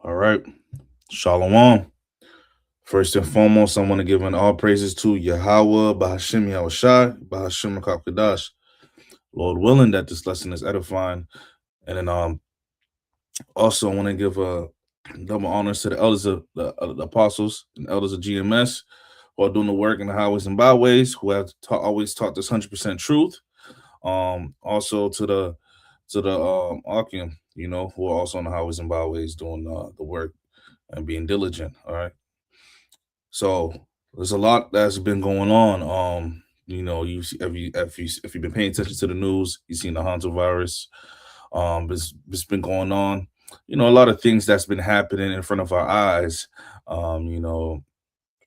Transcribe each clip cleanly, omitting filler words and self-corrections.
All right. Shalom. First and foremost, I want to give an all praises to Yahweh, Bahashim Yahushai, Bahashim Kadash. Lord willing that this lesson is edifying. And then also I want to give a double honors to the elders of the apostles and elders of GMS who are doing the work in the highways and byways, who have always taught this 100% truth. Also to the Archium, who are also on the highways and byways doing the work and being diligent. All right. So there's a lot that's been going on. You see, if you've been paying attention to the news, you've seen the Hanzo virus. It's been going on. A lot of things that's been happening in front of our eyes.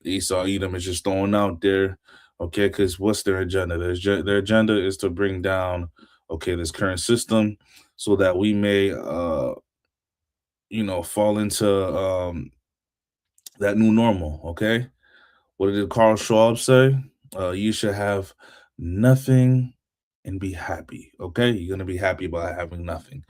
Esau Edom is just throwing out there, okay, because what's their agenda? Their agenda is to bring down, okay, this current system so that we may, fall into that new normal, okay? What did Carl Schwab say? You should have nothing and be happy. Okay, you're gonna be happy by having nothing.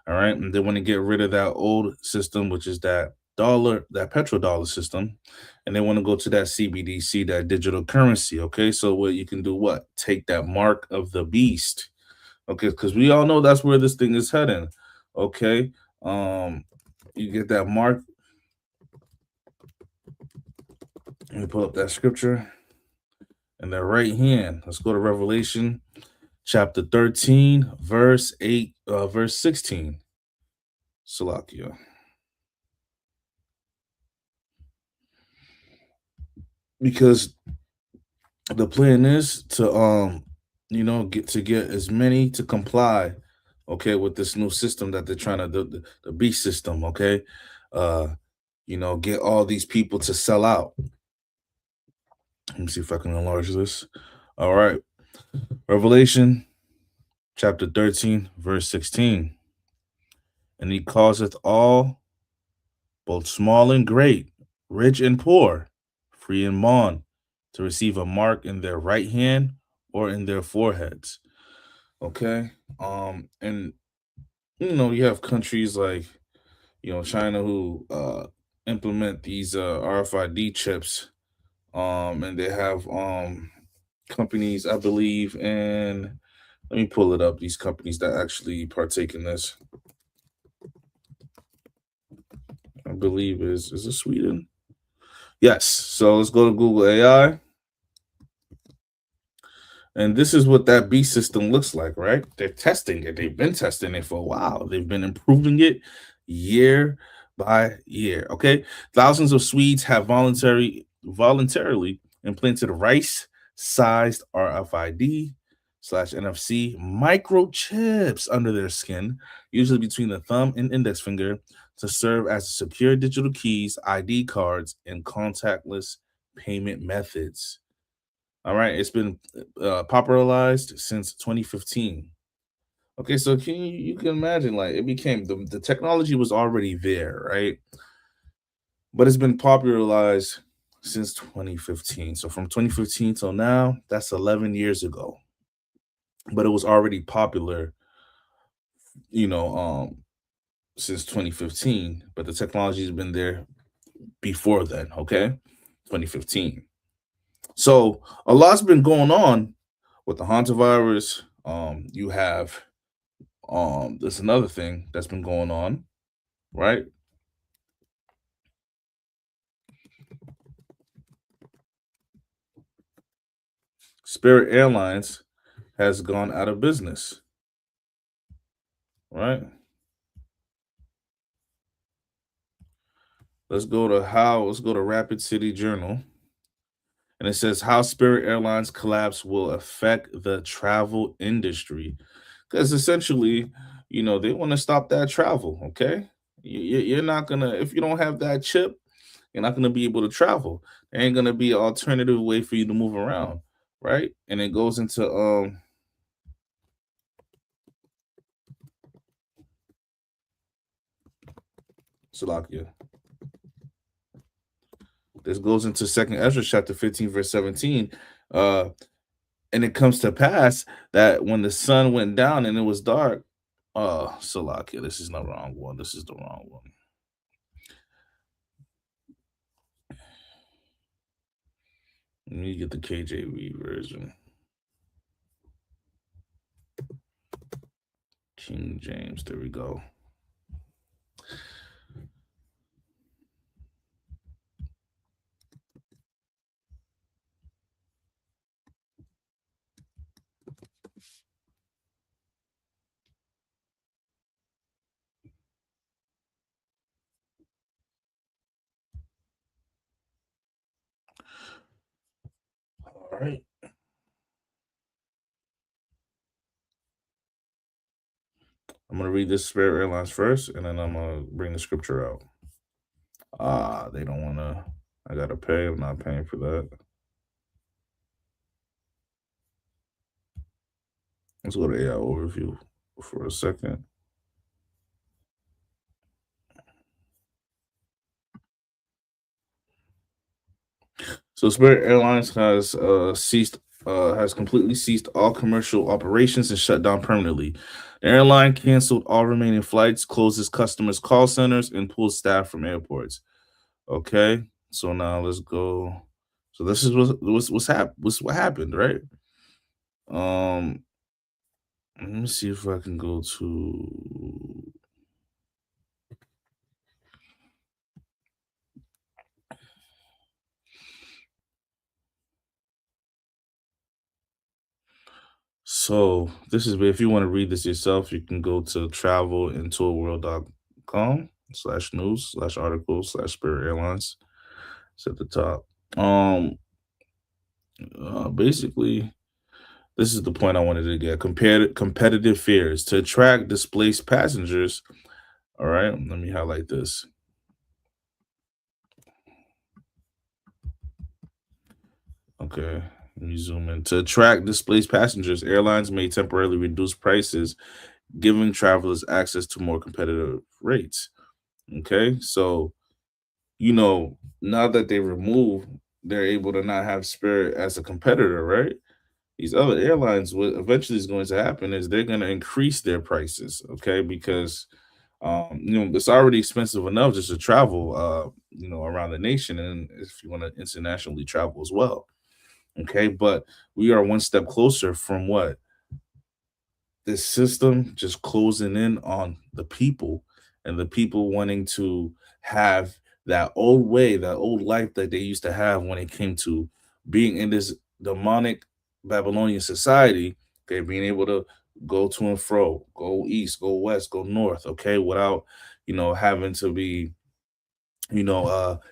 All right, and they want to get rid of that old system, which is that dollar, that petrodollar system, and they want to go to that CBDC, that digital currency. Okay, so what you can do? What take that mark of the beast? Okay, because we all know that's where this thing is heading. Okay, you get that mark. Let me pull up that scripture in their right hand. Let's go to Revelation chapter 13, verse 8, verse 16. Salakia. Because the plan is to get as many to comply, okay, with this new system that they're trying to the beast system, okay. Uh, get all these people to sell out. Let me see if I can enlarge this. All right. Revelation chapter 13, verse 16. And he causeth all, both small and great, rich and poor, free and bond, to receive a mark in their right hand or in their foreheads. Okay. And you have countries like, China who implement these RFID chips. And they have companies, I believe, and let me pull it up, these companies that actually partake in this. I believe is it Sweden? Yes. So let's go to Google AI. And this is what that B system looks like, right? They're testing it. They've been testing it for a while. They've been improving it year by year. Okay. Thousands of Swedes have voluntarily implanted rice-sized RFID slash NFC microchips under their skin, usually between the thumb and index finger, to serve as secure digital keys, ID cards, and contactless payment methods. All right, it's been popularized since 2015. Okay, so you can imagine, like, it became the technology was already there, right? But it's been popularized since 2015. So from 2015 till now, that's 11 years ago. But it was already popular, you know, um, since 2015. But the technology has been there before then. Okay, 2015. So a lot's been going on with the hantavirus. You have there's another thing that's been going on, right? Spirit Airlines has gone out of business, right? Let's go to Rapid City Journal. And it says how Spirit Airlines collapse will affect the travel industry. Because essentially, they want to stop that travel. Okay. You're not going to, if you don't have that chip, you're not going to be able to travel. There ain't going to be an alternative way for you to move around. Right. And it goes into, Salakia. This goes into Second Ezra chapter 15, verse 17. Uh, and it comes to pass that when the sun went down and it was dark, Salakia, this is the wrong one. This is the wrong one. Let me get the KJV version. King James. There we go. All right. I'm gonna read this Spirit Airlines first, and then I'm gonna bring the scripture out. They don't wanna. I gotta pay. I'm not paying for that. Let's go to AI overview for a second. So Spirit Airlines has completely ceased all commercial operations and shut down permanently. The airline canceled all remaining flights, closes customers' call centers, and pulls staff from airports. Okay, so now let's go. So this is what happened, right? Um, Let me see if I can go to. So this is if you want to read this yourself, you can go to travelandtourworld.com/news/articles Spirit Airlines. It's at the top. Basically, this is the point I wanted to get. Compared competitive fears to attract displaced passengers. All right, let me highlight this. Okay, let me zoom in. To attract displaced passengers, airlines may temporarily reduce prices, giving travelers access to more competitive rates. Okay, so now that they remove, they're able to not have Spirit as a competitor, right? These other airlines, what eventually is going to happen is they're going to increase their prices, okay? Because it's already expensive enough just to travel, around the nation, and if you want to internationally travel as well, okay? But we are one step closer from what this system just closing in on the people and the people wanting to have that old way, that old life that they used to have when it came to being in this demonic Babylonian society, okay, being able to go to and fro, go east, go west, go north, okay, without, having to be,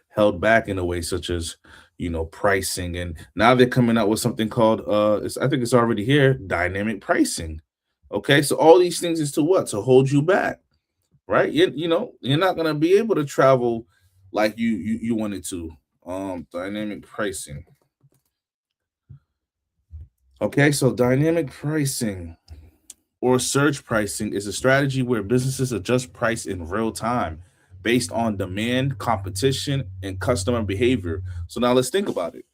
held back in a way such as, pricing. And now they're coming out with something called, I think it's already here, dynamic pricing. Okay, so all these things is to what? To hold you back, right? You're not gonna be able to travel like you wanted to. Dynamic pricing. Okay, so dynamic pricing or surge pricing is a strategy where businesses adjust price in real time based on demand, competition, and customer behavior. So now let's think about it.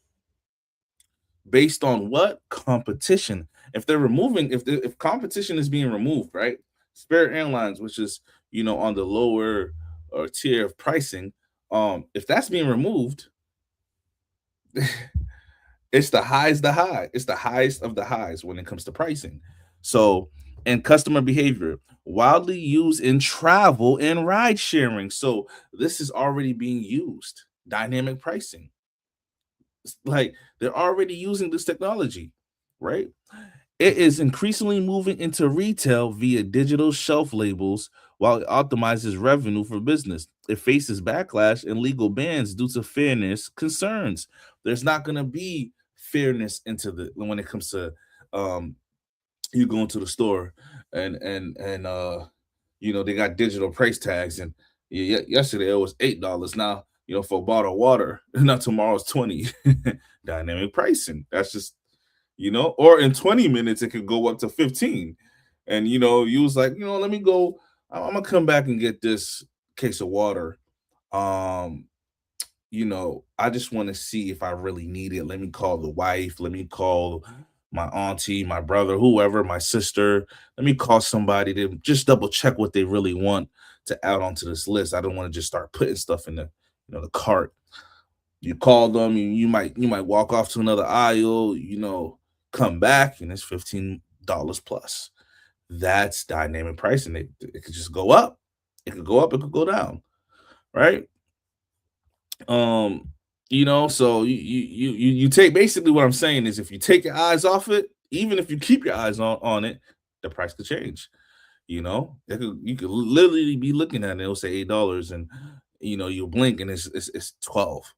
Based on what? Competition. If they're removing, if competition is being removed, right? Spirit Airlines, which is on the lower or tier of pricing, if that's being removed, it's the highs, the high. It's the highest of the highs when it comes to pricing. So, and customer behavior, widely used in travel and ride sharing. So, this is already being used. Dynamic pricing. Like they're already using this technology, right? It is increasingly moving into retail via digital shelf labels while it optimizes revenue for business. It faces backlash and legal bans due to fairness concerns. There's not going to be fairness into the when it comes to um you go into the store and they got digital price tags and yesterday it was $8 now for a bottle of water. Now tomorrow's 20. Dynamic pricing, that's just or in 20 minutes it could go up to 15. And you was like, let me go, I'm gonna come back and get this case of water. um I just want to see if I really need it. Let me call the wife. Let me call my auntie, my brother, whoever, my sister. Let me call somebody to just double check what they really want to add onto this list. I don't want to just start putting stuff in the cart. You call them, you might walk off to another aisle, come back and it's $15 plus. That's dynamic pricing. It could just go up. It could go up, it could go down, right? Um, so you take basically what I'm saying is if you take your eyes off it, even if you keep your eyes on it, the price could change. You could literally be looking at it, it'll say $8 and you'll blink and it's 12.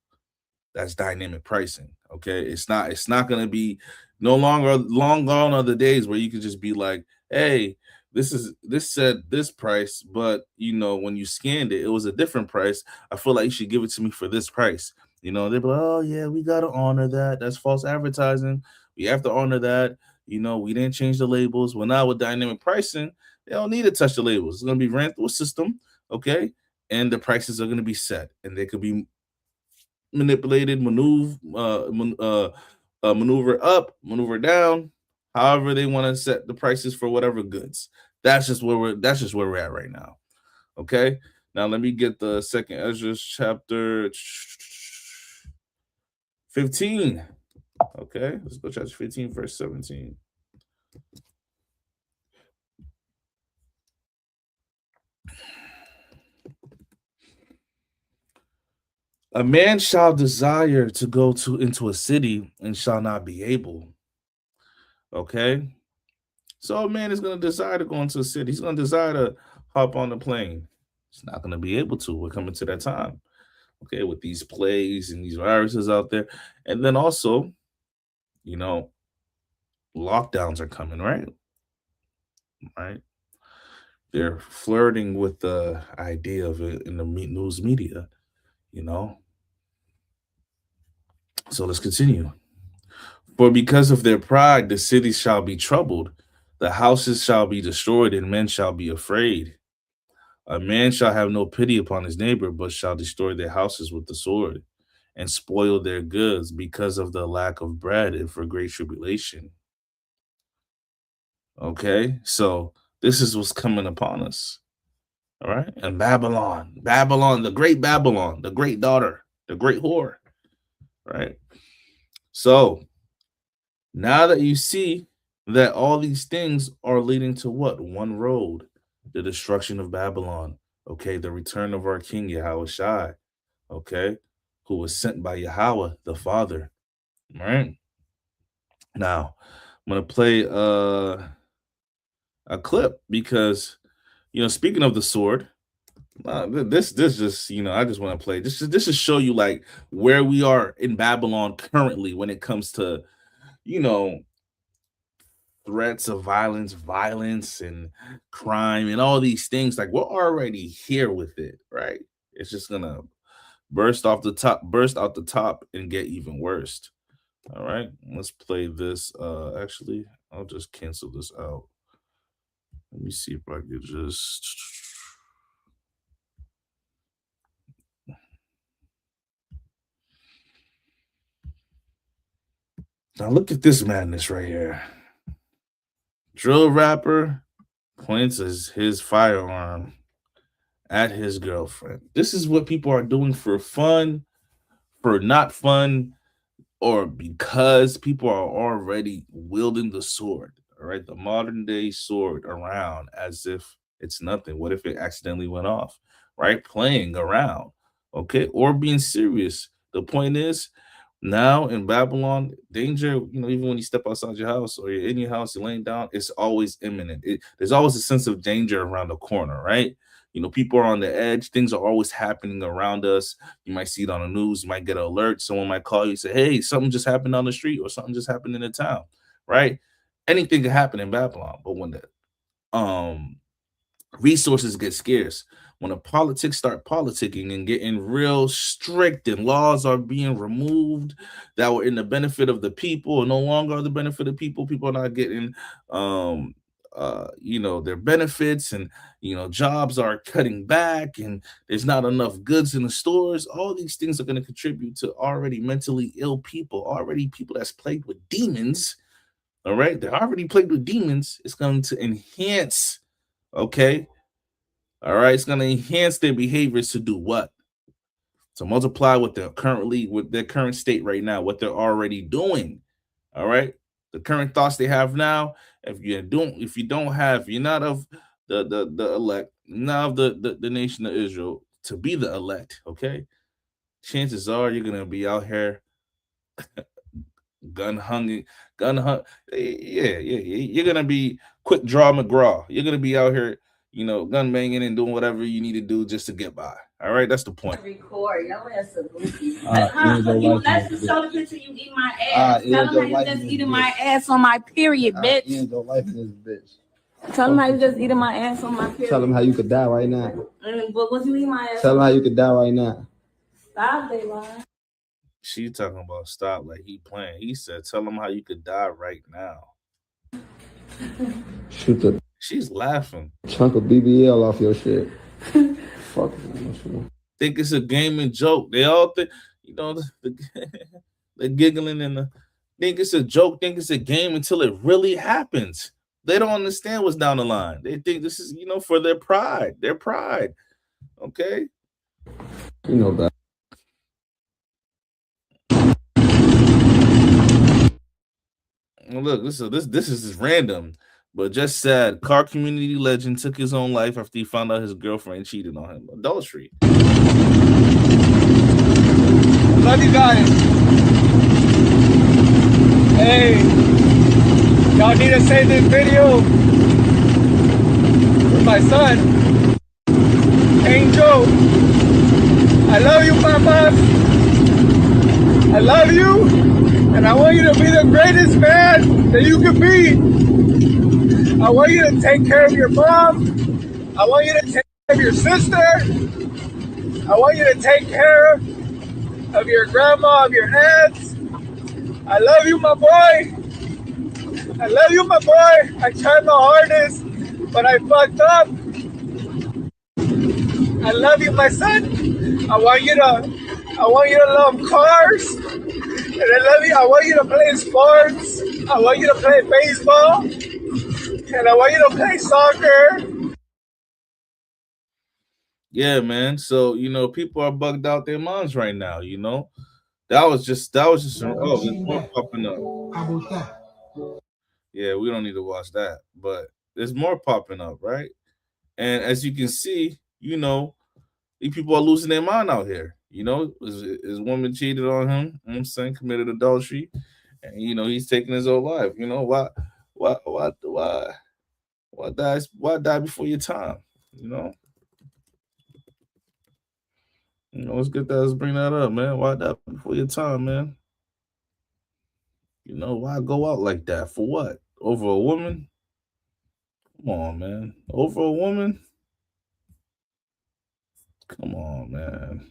That's dynamic pricing. Okay. It's not gonna be no longer long gone are the days where you could just be like, hey, this said this price, but when you scanned it, it was a different price. I feel like you should give it to me for this price. They'd be like, oh yeah, we gotta honor that. That's false advertising. We have to honor that. We didn't change the labels. Well, now with dynamic pricing, they don't need to touch the labels. It's gonna be ran through a system, okay? And the prices are gonna be set, and they could be manipulated, maneuver up, maneuver down, however they want to set the prices for whatever goods. That's just where we're at right now. Okay. Now let me get the second Ezra chapter 15. Okay, let's go chapter 15, verse 17. A man shall desire to go to into a city and shall not be able. Okay. So a man is going to desire to go into a city. He's going to desire to hop on the plane. He's not going to be able to. We're coming to that time. Okay, with these plagues and these viruses out there. And then also, you know, lockdowns are coming, right? Right. They're flirting with the idea of it in the news media, you know. So let's continue. For because of their pride, the cities shall be troubled, the houses shall be destroyed, and men shall be afraid. A man shall have no pity upon his neighbor, but shall destroy their houses with the sword, and spoil their goods because of the lack of bread and for great tribulation. Okay, so this is what's coming upon us. All right, and Babylon, the great daughter, the great whore. Right. So now that you see that all these things are leading to what? One road, the destruction of Babylon. Okay, the return of our King Yahweh Shai. Okay, who was sent by Yahweh the Father. Right. Now, I'm gonna play a clip because speaking of the sword, this just I just want to play this to show you like where we are in Babylon currently when it comes to you know threats of violence and crime and all these things. Like we're already here with it, right? It's just gonna burst out the top and get even worse. All right, let's play this. Actually, I'll just cancel this out. Let me see if I could just. Now look at this madness right here. Drill rapper points his firearm at his girlfriend. This is what people are doing for fun, for not fun, or because people are already wielding the sword, all right? The modern day sword around as if it's nothing. What if it accidentally went off, right? Playing around, okay? Or being serious. The point is, now in Babylon, danger, even when you step outside your house or you're in your house, you're laying down, it's always imminent. There's always a sense of danger around the corner, right? People are on the edge. Things are always happening around us. You might see it on the news. You might get an alert. Someone might call you, say, hey, something just happened on the street or something just happened in the town, right? Anything can happen in Babylon. But when um resources get scarce, when the politics start politicking and getting real strict and laws are being removed that were in the benefit of the people and no longer are the benefit of people are not getting um their benefits, and jobs are cutting back, and there's not enough goods in the stores. All these things are going to contribute to already mentally ill people, already people that's plagued with demons. All right, they're already plagued with demons. It's going to enhance, okay, all right, it's going to enhance their behaviors to do what? So multiply what they're currently with their current state right now, what they're already doing. All right. The current thoughts they have now, if you don't have, you're not of the elect, not of the nation of Israel to be the elect, okay? Chances are you're gonna be out here gun hung, gun hung. Yeah. You're gonna be quick draw McGraw. You're gonna be out here, gun banging and doing whatever you need to do just to get by. All right, that's the point. Record your ass a goofy. Let's just show the picture you eat my ass. Tell them how you just eating my ass on my period, bitch. End your life in this bitch. Tell them how you just eating my ass on my period. Tell them how you could die right now. But what you eat my ass? Tell them how you could die right now. Stop, they lie. She talking about stop like he playing. He said, "Tell them how you could die right now." Shoot the. She's laughing. Chunk of BBL off your shit. Fuck. Think it's a game and joke. They all think, they're giggling and think it's a joke. Think it's a game until it really happens. They don't understand what's down the line. They think this is, for their pride. Their pride. Okay. You know that. Look, this is random, but just sad. Car community legend took his own life after he found out his girlfriend cheated on him. Adultery. Love you guys. Hey, y'all need to save this video for my son, Angel. I love you, Papa. I love you, and I want you to be the greatest man that you can be. I want you to take care of your mom. I want you to take care of your sister. I want you to take care of your grandma, of your aunts. I love you, my boy. I love you, my boy. I tried my hardest, but I fucked up. I love you, my son. I want you to love cars. And I want you to play sports. I want you to play baseball. And I want you to play soccer. Yeah, man. So, people are bugged out their minds right now, That was just there's more popping up. How about that? Yeah, we don't need to watch that, but there's more popping up, right? And as you can see, these people are losing their mind out here. His woman cheated on him, saying committed adultery, and he's taking his own life. Why die before your time? Let's get that. Let's bring that up, man. Why die before your time, man? Why go out like that? For what? Over a woman? Come on, man. Over a woman? Come on, man.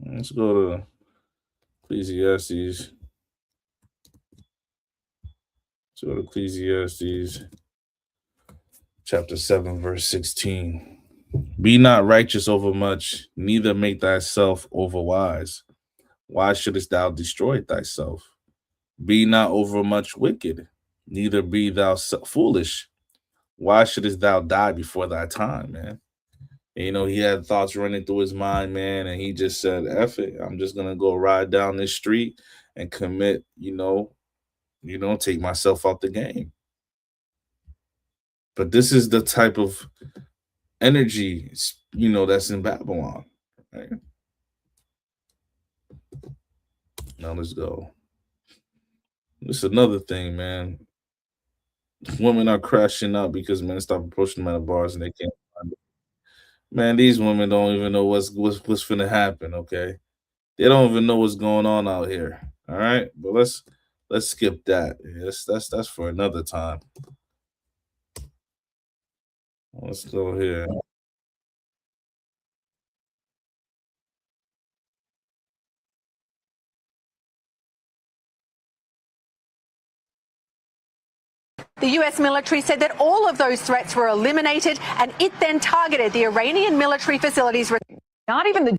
Let's go to Ecclesiastes. Chapter 7, verse 16. Be not righteous over much, neither make thyself over wise. Why shouldest thou destroy thyself? Be not over much wicked, neither be thou foolish. Why shouldest thou die before thy time, man? And, he had thoughts running through his mind, man, and he just said, F it. I'm just going to go ride down this street and commit, take myself out the game. But this is the type of energy, that's in Babylon. Right? Now let's go. This is another thing, man. Women are crashing out because men stop approaching them at the bars and they can't find it. Man, these women don't even know what's finna happen, okay? They don't even know what's going on out here. All right? But let's skip that. Yes, that's for another time. Let's go here. The US military said that all of those threats were eliminated, and it then targeted the Iranian military facilities. Not even the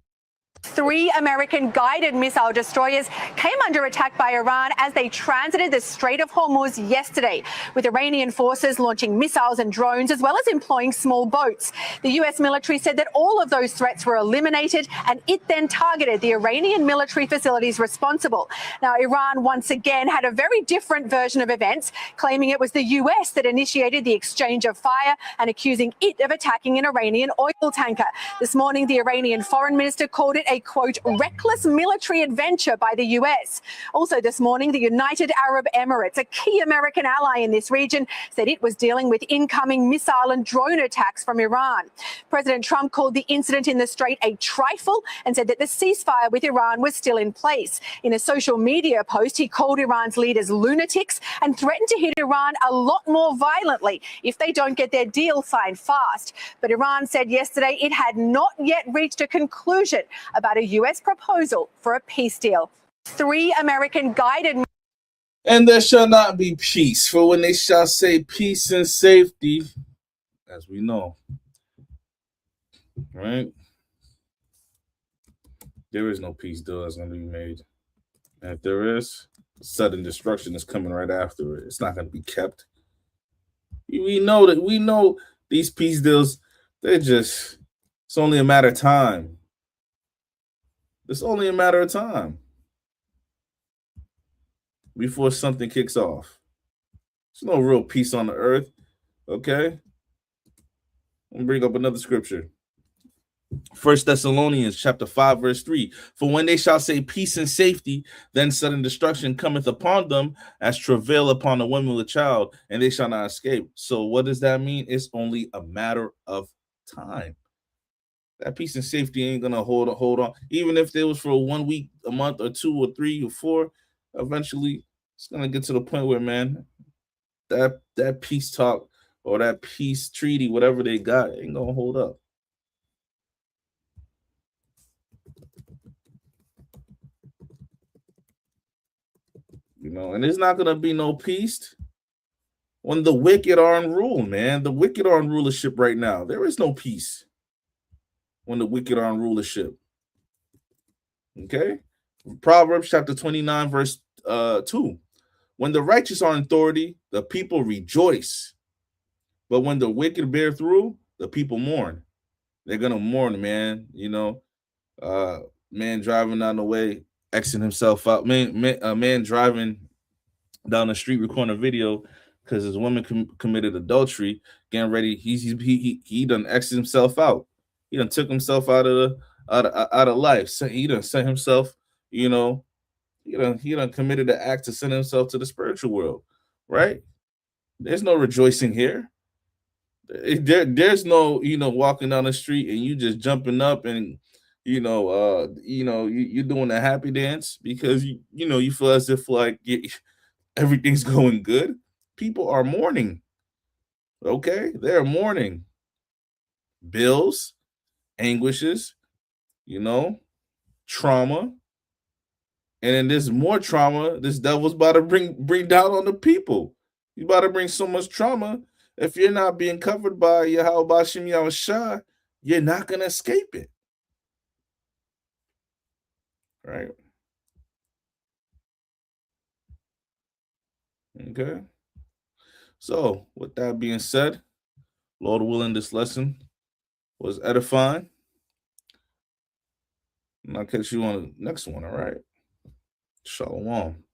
3 American guided missile destroyers came under attack by Iran as they transited the Strait of Hormuz yesterday, with Iranian forces launching missiles and drones as well as employing small boats. The US military said that all of those threats were eliminated, and it then targeted the Iranian military facilities responsible. Now, Iran once again had a very different version of events, claiming it was the US that initiated the exchange of fire and accusing it of attacking an Iranian oil tanker. This morning, the Iranian foreign minister called it a, quote, reckless military adventure by the US. Also this morning, the United Arab Emirates, a key American ally in this region, said it was dealing with incoming missile and drone attacks from Iran. President Trump called the incident in the Strait a trifle and said that the ceasefire with Iran was still in place. In a social media post, he called Iran's leaders lunatics and threatened to hit Iran a lot more violently if they don't get their deal signed fast. But Iran said yesterday it had not yet reached a conclusion about a US proposal for a peace deal. 3 American guided. And there shall not be peace, for when they shall say peace and safety, as we know, right? There is no peace deal that's going to be made. And if there is, sudden destruction is coming right after it. It's not going to be kept. We know these peace deals, it's only a matter of time. It's only a matter of time before something kicks off. There's no real peace on the earth, okay? Let me bring up another scripture. 1 Thessalonians chapter 5, verse 3. For when they shall say peace and safety, then sudden destruction cometh upon them as travail upon a woman with child, and they shall not escape. So what does that mean? It's only a matter of time. That peace and safety ain't gonna hold on. Even if it was for 1 week, a month, or 2 or 3 or 4, eventually it's gonna get to the point where, man, that peace talk or that peace treaty, whatever they got, ain't gonna hold up. And there's not gonna be no peace when the wicked are in rule, man. The wicked are in rulership right now. There is no peace when the wicked are in rulership. Okay? Proverbs chapter 29, verse 2. When the righteous are in authority, the people rejoice. But when the wicked bear through, the people mourn. They're gonna mourn, man. Man driving down the way, Xing himself out. Man driving down the street recording a video because his woman committed adultery, getting ready. He done X'd himself out. He done took himself out of life. So he done sent himself, he done committed the act to send himself to the spiritual world, right? There's no rejoicing here. There's no, walking down the street and you just jumping up and you're doing a happy dance because you feel as if like everything's going good. People are mourning. Okay, they're mourning. Bills, anguishes, trauma, and then there's more trauma. This devil's about to bring down on the people. He's about to bring so much trauma. If you're not being covered by Yahweh Bashim Yahushua, you're not gonna escape it. Right? Okay. So, with that being said, Lord willing, this lesson was edifying. And I'll catch you on the next one, all right? Shalom.